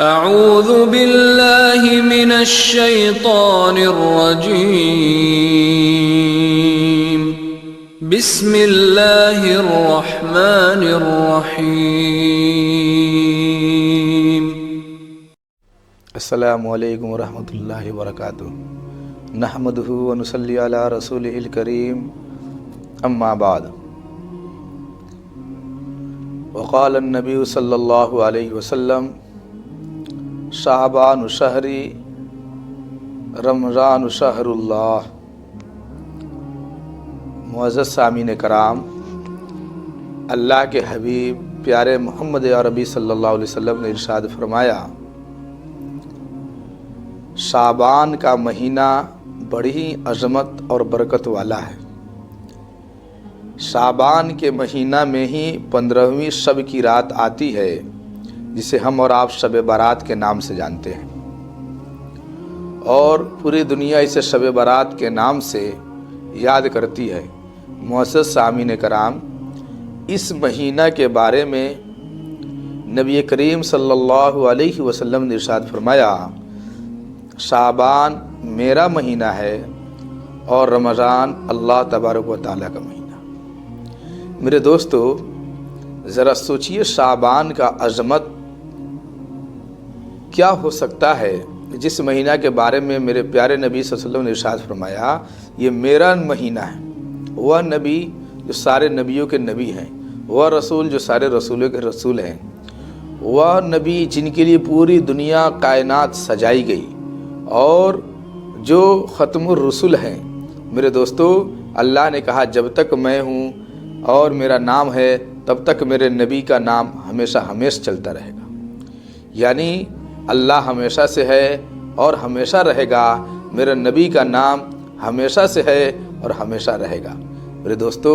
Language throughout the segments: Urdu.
اعوذ باللہ من الشیطان الرجیم بسم اللہ الرحمن الرحیم۔ السلام علیکم ورحمۃ اللہ وبرکاتہ۔ نحمدہ ونصلی علی رسولہ الکریم، اما بعد۔ وقال النبی صلی اللہ علیہ وسلم شعبان شہری رمضان شہر اللہ۔ معزز سامعین کرام، اللہ کے حبیب پیارے محمد عربی صلی اللہ علیہ وسلم نے ارشاد فرمایا، شعبان کا مہینہ بڑی عظمت اور برکت والا ہے۔ شعبان کے مہینہ میں ہی 15ویں شب کی رات آتی ہے، جسے ہم اور آپ شب برات کے نام سے جانتے ہیں، اور پوری دنیا اسے شب برات کے نام سے یاد کرتی ہے۔ معزز سامعین کرام، اس مہینہ کے بارے میں نبی کریم صلی اللہ علیہ وسلم نے ارشاد فرمایا، شعبان میرا مہینہ ہے اور رمضان اللہ تبارک و تعالیٰ کا مہینہ۔ میرے دوستو، ذرا سوچئے شعبان کا عظمت کیا ہو سکتا ہے، جس مہینہ کے بارے میں میرے پیارے نبی صلی اللہ علیہ وسلم نے ارشاد فرمایا یہ میرا مہینہ ہے۔ وہ نبی جو سارے نبیوں کے نبی ہیں، وہ رسول جو سارے رسولوں کے رسول ہیں، وہ نبی جن کے لیے پوری دنیا کائنات سجائی گئی، اور جو ختم الرسل ہیں۔ میرے دوستو، اللہ نے کہا جب تک میں ہوں اور میرا نام ہے تب تک میرے نبی کا نام ہمیشہ چلتا رہے گا۔ یعنی اللہ ہمیشہ سے ہے اور ہمیشہ رہے گا، میرے نبی کا نام ہمیشہ سے ہے اور ہمیشہ رہے گا۔ میرے دوستو،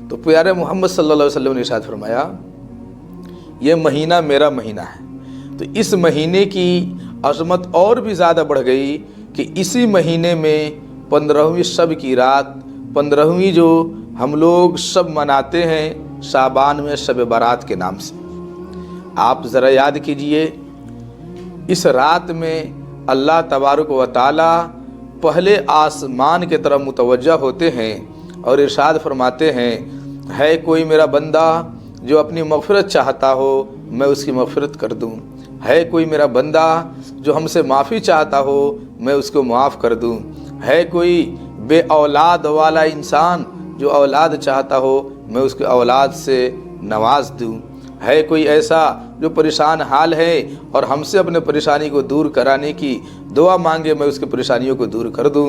تو پیارے محمد صلی اللہ علیہ وسلم نے ارشاد فرمایا یہ مہینہ میرا مہینہ ہے۔ تو اس مہینے کی عظمت اور بھی زیادہ بڑھ گئی کہ اسی مہینے میں 15ویں شب کی رات، 15ویں جو ہم لوگ شب مناتے ہیں شعبان میں، شب برات کے نام سے۔ آپ ذرا یاد کیجئے، اس رات میں اللہ تبارک و تعالی پہلے آسمان کی طرف متوجہ ہوتے ہیں اور ارشاد فرماتے ہیں، ہے کوئی میرا بندہ جو اپنی مغفرت چاہتا ہو میں اس کی مغفرت کر دوں، ہے کوئی میرا بندہ جو ہم سے معافی چاہتا ہو میں اس کو معاف کر دوں، ہے کوئی بے اولاد والا انسان جو اولاد چاہتا ہو میں اس کے اولاد سے نواز دوں، ہے کوئی ایسا جو پریشان حال ہے اور ہم سے اپنے پریشانی کو دور کرانے کی دعا مانگے میں اس کی پریشانیوں کو دور کر دوں،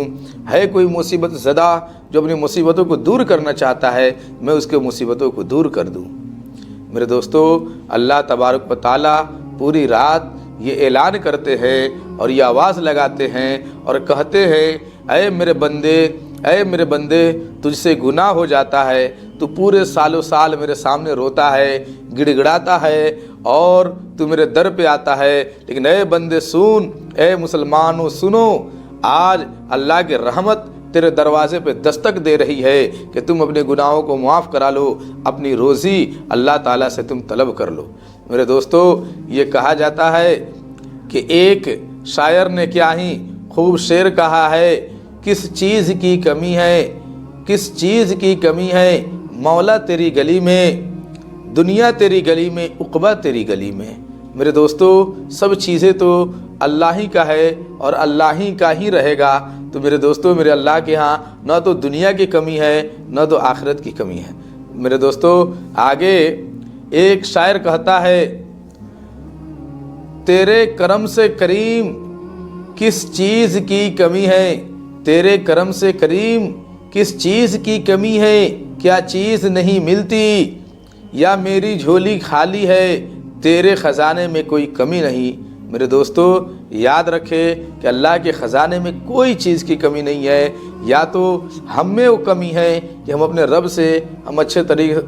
ہے کوئی مصیبت زدہ جو اپنی مصیبتوں کو دور کرنا چاہتا ہے میں اس کے مصیبتوں کو دور کر دوں۔ میرے دوستو، اللہ تبارک و تعالیٰ پوری رات یہ اعلان کرتے ہیں اور یہ آواز لگاتے ہیں اور کہتے ہیں، اے میرے بندے تجھ سے گناہ ہو جاتا ہے، تو پورے سالوں سال میرے سامنے روتا ہے، گڑ گڑاتا ہے اور تو میرے در پہ آتا ہے، لیکن اے بندے سن، اے مسلمانوں سنو، آج اللہ کی رحمت تیرے دروازے پہ دستک دے رہی ہے کہ تم اپنے گناہوں کو معاف کرا لو، اپنی روزی اللہ تعالیٰ سے تم طلب کر لو۔ میرے دوستو، یہ کہا جاتا ہے کہ ایک شاعر نے کیا ہی خوب شعر کہا ہے، کس چیز کی کمی ہے، کس چیز کی کمی ہے مولا تیری گلی میں، دنیا تیری گلی میں، عقبہ تیری گلی میں۔ میرے دوستو، سب چیزیں تو اللہ ہی کا ہے اور اللہ ہی کا ہی رہے گا۔ تو میرے دوستو، میرے اللہ کے ہاں نہ تو دنیا کی کمی ہے نہ تو آخرت کی کمی ہے۔ میرے دوستو، آگے ایک شاعر کہتا ہے، تیرے کرم سے کریم کس چیز کی کمی ہے، تیرے کرم سے کریم کس چیز کی کمی ہے، کیا چیز نہیں ملتی، یا میری جھولی خالی ہے تیرے خزانے میں کوئی کمی نہیں۔ میرے دوستو، یاد رکھے کہ اللہ کے خزانے میں کوئی چیز کی کمی نہیں ہے، یا تو ہم میں وہ کمی ہے کہ ہم اپنے رب سے ہم اچھے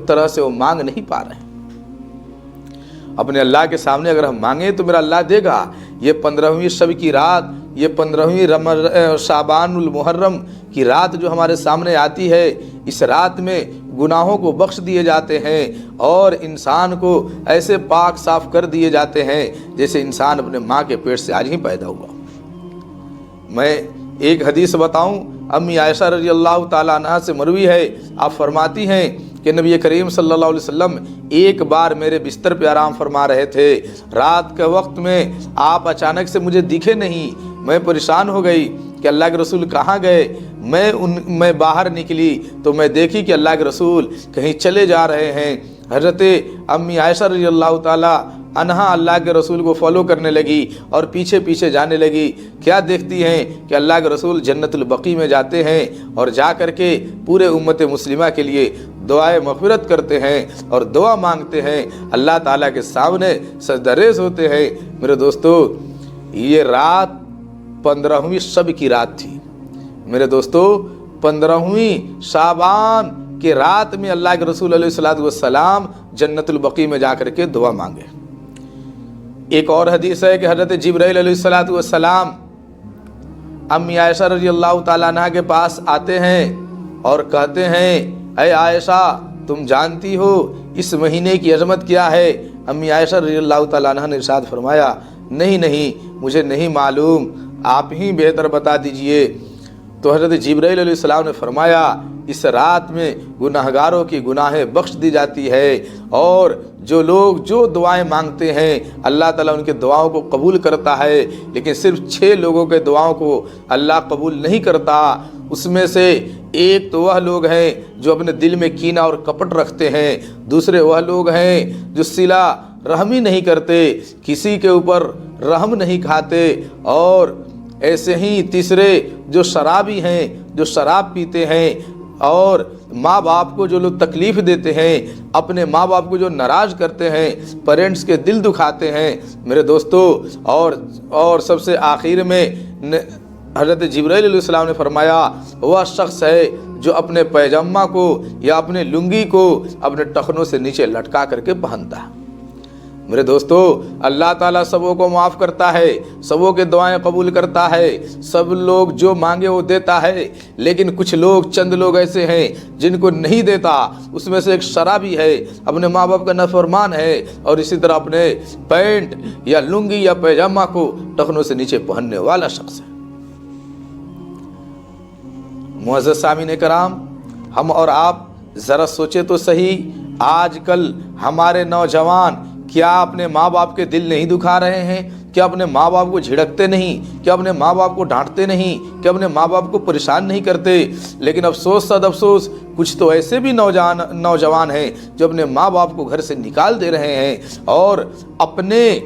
طرح سے وہ مانگ نہیں پا رہے ہیں۔ اپنے اللہ کے سامنے اگر ہم مانگیں تو میرا اللہ دے گا۔ یہ 15ویں شب کی رات، یہ 15ویں شعبان المحرم کی رات جو ہمارے سامنے آتی ہے، اس رات میں گناہوں کو بخش دیے جاتے ہیں اور انسان کو ایسے پاک صاف کر دیے جاتے ہیں جیسے انسان اپنے ماں کے پیٹ سے آج ہی پیدا ہوا۔ میں ایک حدیث بتاؤں، امی عائشہ رضی اللہ تعالیٰ عنہا سے مروی ہے، آپ فرماتی ہیں کہ نبی کریم صلی اللہ علیہ وسلم ایک بار میرے بستر پہ آرام فرما رہے تھے، رات کے وقت میں آپ اچانک سے مجھے دکھے نہیں، میں پریشان ہو گئی کہ اللہ کے رسول کہاں گئے۔ میں باہر نکلی تو میں دیکھی کہ اللہ کے رسول کہیں چلے جا رہے ہیں۔ حضرت امی عائشہ رضی اللہ تعالیٰ عنہا اللہ کے رسول کو فالو کرنے لگی اور پیچھے پیچھے جانے لگی۔ کیا دیکھتی ہیں کہ اللہ کے رسول جنت البقیع میں جاتے ہیں اور جا کر کے پورے امت مسلمہ کے لیے دعائے مغفرت کرتے ہیں اور دعا مانگتے ہیں، اللہ تعالیٰ کے سامنے سجدہ ریز ہوتے ہیں۔ میرے دوستو، یہ رات 15ویں شب کی رات تھی۔ میرے دوستو، 15ویں شعبان کی رات میں اللہ کے رسول علیہ الصلوۃ والسلام جنت البقیع میں جا کر کے دعا مانگے۔ ایک اور حدیث ہے کہ حضرت جبرائیل علیہ الصلوۃ والسلام امی عائشہ رضی اللہ تعالیٰ عنہ کے پاس آتے ہیں اور کہتے ہیں، اے عائشہ، تم جانتی ہو اس مہینے کی عظمت کیا ہے؟ امی عائشہ رضی اللہ تعالیٰ عنہ نے ارشاد فرمایا، نہیں مجھے نہیں معلوم، آپ ہی بہتر بتا دیجئے۔ تو حضرت جبرائیل علیہ السلام نے فرمایا، اس رات میں گناہگاروں کی گناہیں بخش دی جاتی ہے اور جو لوگ جو دعائیں مانگتے ہیں اللہ تعالیٰ ان کے دعاؤں کو قبول کرتا ہے، لیکن صرف 6 لوگوں کے دعاؤں کو اللہ قبول نہیں کرتا۔ اس میں سے ایک تو وہ لوگ ہیں جو اپنے دل میں کینہ اور کپٹ رکھتے ہیں، دوسرے وہ لوگ ہیں جو صلہ رحمی نہیں کرتے، کسی کے اوپر رحم نہیں کھاتے، اور ایسے ہی تیسرے جو شرابی ہیں، جو شراب پیتے ہیں، اور ماں باپ کو جو لوگ تکلیف دیتے ہیں، اپنے ماں باپ کو جو ناراض کرتے ہیں، پیرنٹس کے دل دکھاتے ہیں۔ میرے دوستو، اور سب سے آخر میں حضرت جبرائیل علیہ السلام نے فرمایا، وہ شخص ہے جو اپنے پیجامہ کو یا اپنے لنگی کو اپنے ٹخنوں سے نیچے لٹکا کر کے پہنتا ہے۔ میرے دوستو، اللہ تعالیٰ سبوں کو معاف کرتا ہے، سبوں کے دعائیں قبول کرتا ہے، سب لوگ جو مانگے وہ دیتا ہے، لیکن کچھ لوگ، چند لوگ ایسے ہیں جن کو نہیں دیتا۔ اس میں سے ایک شرابی ہے، اپنے ماں باپ کا نافرمان ہے، اور اسی طرح اپنے پینٹ یا لنگی یا پیجامہ کو ٹخنوں سے نیچے پہننے والا شخص ہے۔ معزز سامعین کرام، ہم اور آپ ذرا سوچے تو صحیح، آج کل ہمارے نوجوان کیا اپنے ماں باپ کے دل نہیں دکھا رہے ہیں؟ کیا اپنے ماں باپ کو جھڑکتے نہیں؟ کیا اپنے ماں باپ کو ڈانٹتے نہیں؟ کیا اپنے ماں باپ کو پریشان نہیں کرتے؟ لیکن افسوس صد افسوس، کچھ تو ایسے بھی نوجوان ہیں جو اپنے ماں باپ کو گھر سے نکال دے رہے ہیں اور اپنے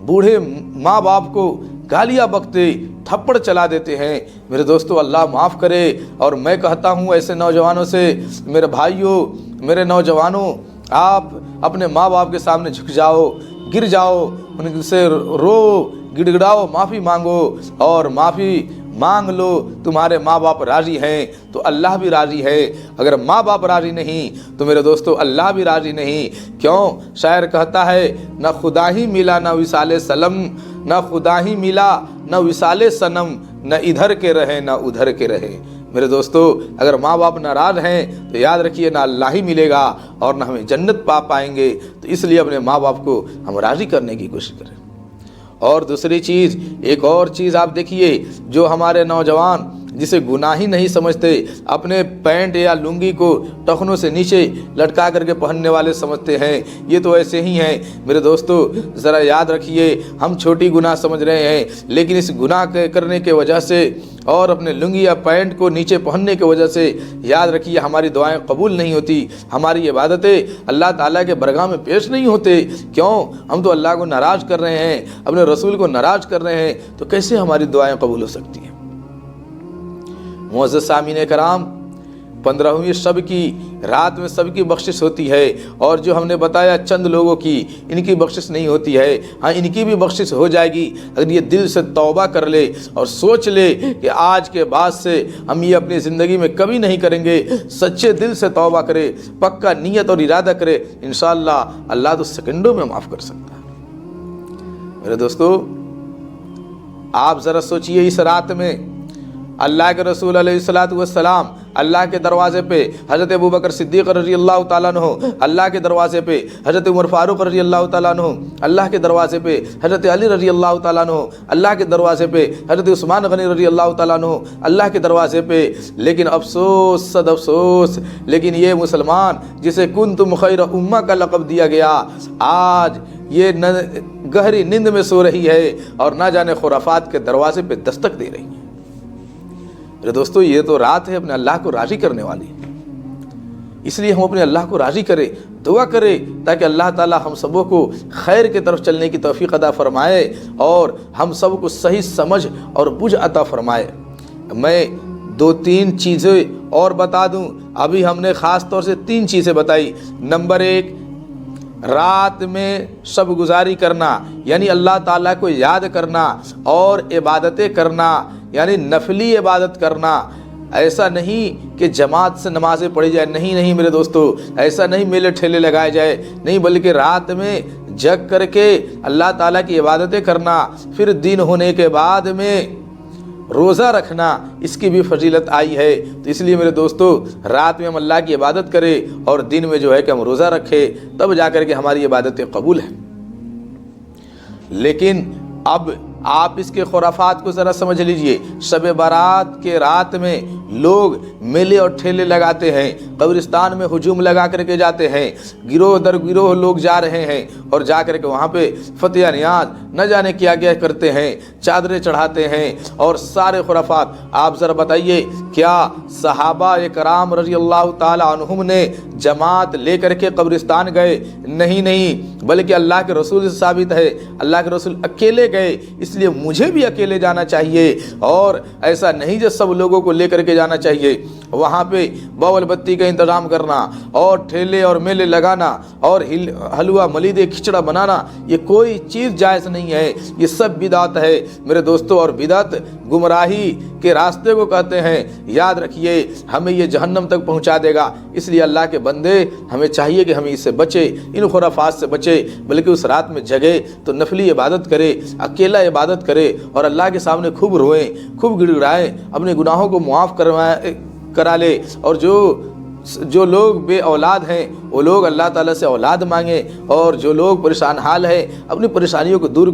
بوڑھے ماں باپ کو گالیاں بکتے، تھپڑ چلا دیتے ہیں۔ میرے دوستو، اللہ معاف کرے، اور میں کہتا ہوں ایسے نوجوانوں سے، میرے بھائیوں، میرے نوجوانوں، آپ اپنے ماں باپ کے سامنے جھک جاؤ، گر جاؤ، ان سے رو، گڑ گڑاؤ، معافی مانگو، اور معافی مانگ لو۔ تمہارے ماں باپ راضی ہیں تو اللہ بھی راضی ہے، اگر ماں باپ راضی نہیں تو میرے دوستو اللہ بھی راضی نہیں۔ کیوں؟ شاعر کہتا ہے، نہ خدا ہی ملا نہ وصال سلم، نہ خدا ہی ملا نہ وصال صنم، نہ ادھر کے رہے نہ ادھر کے رہے۔ میرے دوستو، اگر ماں باپ ناراض ہیں تو یاد رکھیے نہ اللہ ہی ملے گا اور نہ ہمیں جنت پا پائیں گے۔ تو اس لیے اپنے ماں باپ کو ہم راضی کرنے کی کوشش کریں۔ اور دوسری چیز، ایک اور چیز آپ دیکھیے، جو ہمارے نوجوان جسے گناہ ہی نہیں سمجھتے، اپنے پینٹ یا لنگی کو ٹخنوں سے نیچے لٹکا کر کے پہننے والے سمجھتے ہیں، یہ تو ایسے ہی ہیں۔ میرے دوستو، ذرا یاد رکھیے، ہم چھوٹی گناہ سمجھ رہے ہیں، لیکن اس گناہ کرنے کے وجہ سے اور اپنے لنگی یا پینٹ کو نیچے پہننے کی وجہ سے یاد رکھیے ہماری دعائیں قبول نہیں ہوتی، ہماری عبادتیں اللہ تعالیٰ کے برگاہ میں پیش نہیں ہوتے۔ کیوں؟ ہم تو اللہ کو ناراض کر رہے ہیں، اپنے رسول کو ناراض کر رہے ہیں، تو کیسے ہماری دعائیں قبول ہو سکتی ہیں؟ معزز سامعین کرام، 15ویں شب کی رات میں سب کی بخشش ہوتی ہے، اور جو ہم نے بتایا چند لوگوں کی، ان کی بخشش نہیں ہوتی ہے۔ ہاں، ان کی بھی بخشش ہو جائے گی اگر یہ دل سے توبہ کر لے اور سوچ لے کہ آج کے بعد سے ہم یہ اپنی زندگی میں کبھی نہیں کریں گے، سچے دل سے توبہ کرے، پکا نیت اور ارادہ کرے، انشاءاللہ اللہ تو سیکنڈوں میں معاف کر سکتا ہے۔ میرے دوستو، آپ ذرا سوچئے، اس رات میں اللہ کے رسول علیہ الصلوۃ والسلام اللہ کے دروازے پہ حضرت ابوبکر صدیق رضی اللہ تعالیٰ عنہ اللہ کے دروازے پہ حضرت عمر فاروق رضی اللہ تعالیٰ عنہ اللہ کے دروازے پہ حضرت علی رضی اللہ تعالیٰ عنہ اللہ کے دروازے پہ حضرت عثمان غنی رضی اللہ تعالیٰ عنہ اللہ کے دروازے پہ. لیکن افسوس صد افسوس، لیکن یہ مسلمان جسے کنتم خیر امہ کا لقب دیا گیا آج یہ گہری نیند میں سو رہی ہے اور نہ جانے خرافات کے دروازے پہ دستک دے رہی ہے. میرے دوستو یہ تو رات ہے اپنے اللہ کو راضی کرنے والی، اس لیے ہم اپنے اللہ کو راضی کریں، دعا کریں تاکہ اللہ تعالی ہم سبوں کو خیر کی طرف چلنے کی توفیق عطا فرمائے اور ہم سب کو صحیح سمجھ اور بوجھ عطا فرمائے. میں 2-3 چیزیں اور بتا دوں. ابھی ہم نے خاص طور سے 3 چیزیں بتائی. نمبر 1، رات میں شب گزاری کرنا یعنی اللہ تعالیٰ کو یاد کرنا اور عبادتیں کرنا یعنی نفلی عبادت کرنا. ایسا نہیں کہ جماعت سے نمازیں پڑھی جائے، نہیں میرے دوستو، ایسا نہیں میلے ٹھیلے لگائے جائے، نہیں، بلکہ رات میں جگ کر کے اللہ تعالیٰ کی عبادتیں کرنا. پھر دن ہونے کے بعد میں روزہ رکھنا، اس کی بھی فضیلت آئی ہے. تو اس لیے میرے دوستو رات میں ہم اللہ کی عبادت کریں اور دن میں جو ہے کہ ہم روزہ رکھیں، تب جا کر کے ہماری عبادتیں قبول ہیں. لیکن اب آپ اس کے خرافات کو ذرا سمجھ لیجئے. شب برات کے رات میں لوگ میلے اور ٹھیلے لگاتے ہیں، قبرستان میں ہجوم لگا کر کے جاتے ہیں، گروہ در گروہ لوگ جا رہے ہیں اور جا کر کے وہاں پہ فتح نیاز نہ جانے کیا کیا کرتے ہیں، چادریں چڑھاتے ہیں اور سارے خرافات. آپ ذرا بتائیے کیا صحابہ کرام رضی اللہ تعالی عنہم نے جماعت لے کر کے قبرستان گئے؟ نہیں، بلکہ اللہ کے رسول سے ثابت ہے اللہ کے رسول اکیلے گئے. اس لیے مجھے بھی اکیلے جانا چاہیے اور ایسا نہیں جو سب لوگوں کو لے کر کے جانا چاہیے. وہاں پہ باول بتی کا انتظام کرنا اور ٹھیلے اور میلے لگانا اور حلوہ ملیدے کھچڑا بنانا، یہ کوئی چیز جائز نہیں ہے، یہ سب بدعت ہے میرے دوستو. اور بدعت گمراہی کے راستے کو کہتے ہیں. یاد رکھیے ہمیں یہ جہنم تک پہنچا دے گا. اس لیے اللہ کے بندے ہمیں چاہیے کہ ہم اس سے بچے، ان خرافات سے بچے، بلکہ اس رات میں جگے تو نفلی عبادت کرے، اکیلا عبادت کرے اور اللہ کے سامنے خوب روئیں، خوب گڑ گڑائیں، اپنے گناہوں کو معاف کرا لے. اور جو لوگ بے اولاد ہیں وہ لوگ اللہ تعالیٰ سے اولاد مانگیں، اور جو لوگ پریشان حال ہیں اپنی پریشانیوں کو دور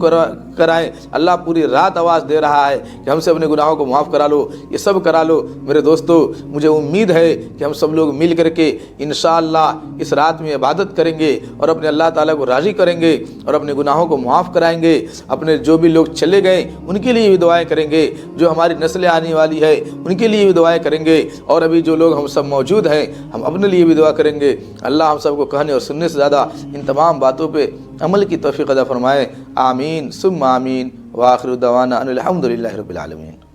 کرائیں. اللہ پوری رات آواز دے رہا ہے کہ ہم سے اپنے گناہوں کو معاف کرا لو، یہ سب کرا لو. میرے دوستو مجھے امید ہے کہ ہم سب لوگ مل کر کے انشاءاللہ اس رات میں عبادت کریں گے اور اپنے اللہ تعالیٰ کو راضی کریں گے اور اپنے گناہوں کو معاف کرائیں گے. اپنے جو بھی لوگ چلے گئے ان کے لیے بھی دعائیں کریں گے، جو ہماری نسلیں آنے والی ہے ان کے لیے بھی دعائیں کریں گے، اور ابھی جو لوگ ہم سب موجود ہیں ہم اپنے لیے بھی دعا کریں گے. اللہ ہم سب کو کہنے اور سننے سے زیادہ ان تمام باتوں پہ عمل کی توفیق عطا فرمائے. آمین ثم آمین. وآخر دعوانا ان الحمد للہ رب العالمین.